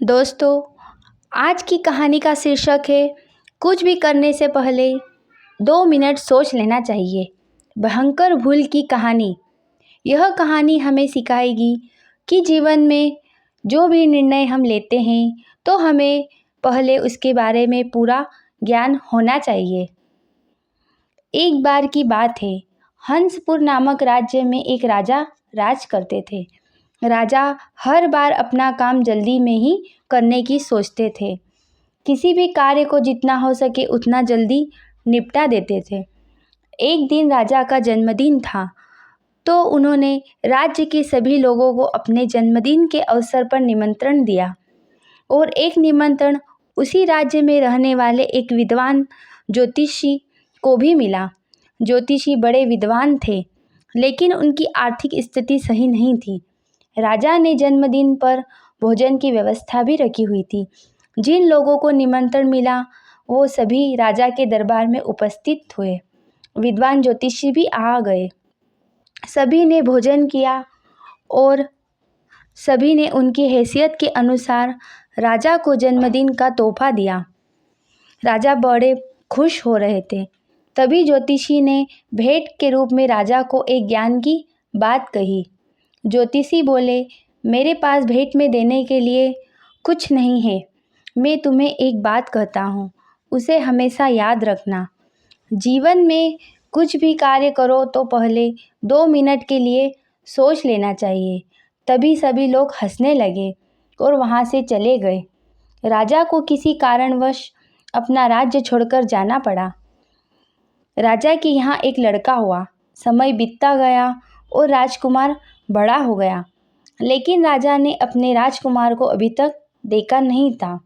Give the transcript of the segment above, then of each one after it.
दोस्तों, आज की कहानी का शीर्षक है कुछ भी करने से पहले 2 मिनट सोच लेना चाहिए। भयंकर भूल की कहानी। यह कहानी हमें सिखाएगी कि जीवन में जो भी निर्णय हम लेते हैं तो हमें पहले उसके बारे में पूरा ज्ञान होना चाहिए। एक बार की बात है, हंसपुर नामक राज्य में एक राजा राज करते थे। राजा हर बार अपना काम जल्दी में ही करने की सोचते थे। किसी भी कार्य को जितना हो सके उतना जल्दी निपटा देते थे। एक दिन राजा का जन्मदिन था, तो उन्होंने राज्य के सभी लोगों को अपने जन्मदिन के अवसर पर निमंत्रण दिया और एक निमंत्रण उसी राज्य में रहने वाले एक विद्वान ज्योतिषी को भी मिला। ज्योतिषी बड़े विद्वान थे, लेकिन उनकी आर्थिक स्थिति सही नहीं थी। राजा ने जन्मदिन पर भोजन की व्यवस्था भी रखी हुई थी। जिन लोगों को निमंत्रण मिला वो सभी राजा के दरबार में उपस्थित हुए। विद्वान ज्योतिषी भी आ गए। सभी ने भोजन किया और सभी ने उनकी हैसियत के अनुसार राजा को जन्मदिन का तोहफा दिया। राजा बड़े खुश हो रहे थे। तभी ज्योतिषी ने भेंट के रूप में राजा को एक ज्ञान की बात कही। ज्योतिषी बोले, मेरे पास भेंट में देने के लिए कुछ नहीं है। मैं तुम्हें एक बात कहता हूँ, उसे हमेशा याद रखना। जीवन में कुछ भी कार्य करो तो पहले 2 मिनट के लिए सोच लेना चाहिए। तभी सभी लोग हंसने लगे और वहाँ से चले गए। राजा को किसी कारणवश अपना राज्य छोड़कर जाना पड़ा। राजा के यहाँ एक लड़का हुआ। समय बीतता गया और राजकुमार बड़ा हो गया, लेकिन राजा ने अपने राजकुमार को अभी तक देखा नहीं था।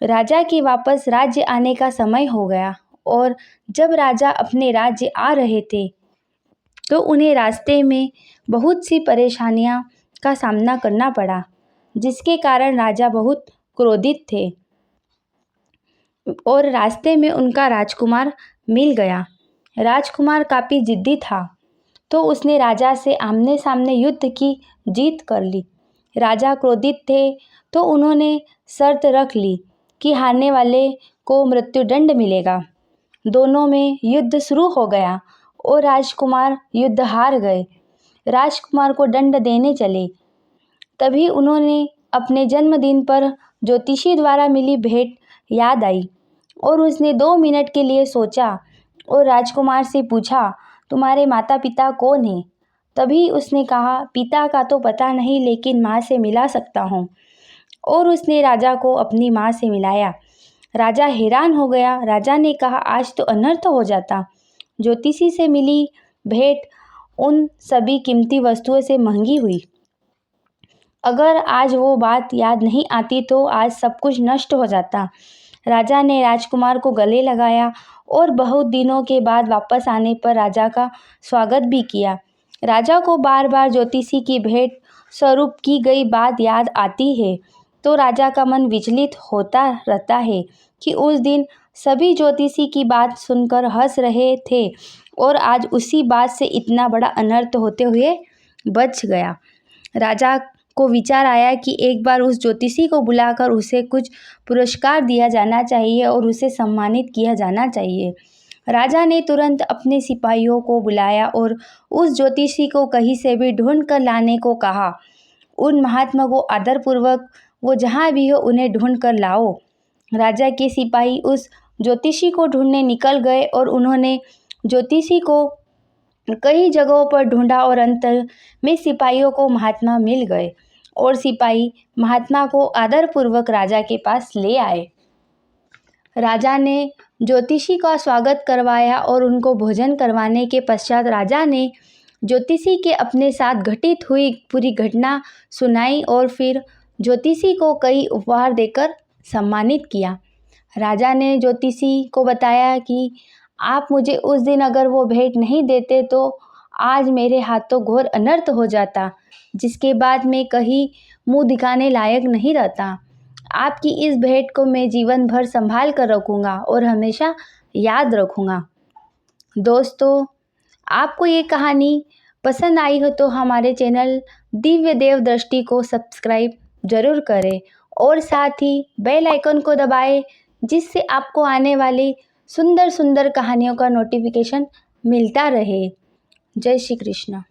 राजा के वापस राज्य आने का समय हो गया और जब राजा अपने राज्य आ रहे थे तो उन्हें रास्ते में बहुत सी परेशानियां का सामना करना पड़ा, जिसके कारण राजा बहुत क्रोधित थे। और रास्ते में उनका राजकुमार मिल गया। राजकुमार काफ़ी जिद्दी था, तो उसने राजा से आमने सामने युद्ध की जीत कर ली। राजा क्रोधित थे, तो उन्होंने शर्त रख ली कि हारने वाले को मृत्युदंड मिलेगा। दोनों में युद्ध शुरू हो गया और राजकुमार युद्ध हार गए। राजकुमार को दंड देने चले, तभी उन्होंने अपने जन्मदिन पर ज्योतिषी द्वारा मिली भेंट याद आई और उसने 2 मिनट के लिए सोचा और राजकुमार से पूछा, तुम्हारे माता पिता कौन हैं? तभी उसने कहा, पिता का तो पता नहीं, लेकिन माँ से मिला सकता हूँ। और उसने राजा को अपनी माँ से मिलाया। राजा हैरान हो गया। राजा ने कहा, आज तो अनर्थ हो जाता। ज्योतिषी से मिली भेंट उन सभी कीमती वस्तुओं से महंगी हुई। अगर आज वो बात याद नहीं आती तो आज सब कुछ नष्ट हो जाता। राजा ने राजकुमार को गले लगाया और बहुत दिनों के बाद वापस आने पर राजा का स्वागत भी किया। राजा को बार बार ज्योतिषी की भेंट स्वरूप की गई बात याद आती है, तो राजा का मन विचलित होता रहता है कि उस दिन सभी ज्योतिषी की बात सुनकर हंस रहे थे और आज उसी बात से इतना बड़ा अनर्थ होते हुए बच गया। राजा को विचार आया कि एक बार उस ज्योतिषी को बुलाकर उसे कुछ पुरस्कार दिया जाना चाहिए और उसे सम्मानित किया जाना चाहिए। राजा ने तुरंत अपने सिपाहियों को बुलाया और उस ज्योतिषी को कहीं से भी ढूंढ कर लाने को कहा। उन महात्मा को आदरपूर्वक वो जहाँ भी हो उन्हें ढूंढ कर लाओ। राजा के सिपाही उस ज्योतिषी को ढूंढने निकल गए और उन्होंने ज्योतिषी को कई जगहों पर ढूंढा और अंत में सिपाहियों को महात्मा मिल गए और सिपाही महात्मा को आदरपूर्वक राजा के पास ले आए। राजा ने ज्योतिषी का स्वागत करवाया और उनको भोजन करवाने के पश्चात राजा ने ज्योतिषी के अपने साथ घटित हुई पूरी घटना सुनाई और फिर ज्योतिषी को कई उपहार देकर सम्मानित किया। राजा ने ज्योतिषी को बताया कि आप मुझे उस दिन अगर वो भेंट नहीं देते तो आज मेरे हाथों घोर अनर्थ हो जाता, जिसके बाद मैं कहीं मुंह दिखाने लायक नहीं रहता। आपकी इस भेंट को मैं जीवन भर संभाल कर रखूँगा और हमेशा याद रखूँगा। दोस्तों, आपको ये कहानी पसंद आई हो तो हमारे चैनल दिव्य देव दृष्टि को सब्सक्राइब ज़रूर करें और साथ ही बेल आइकन को दबाएं, जिससे आपको आने वाली सुंदर सुंदर कहानियों का नोटिफिकेशन मिलता रहे। जय श्री कृष्ण।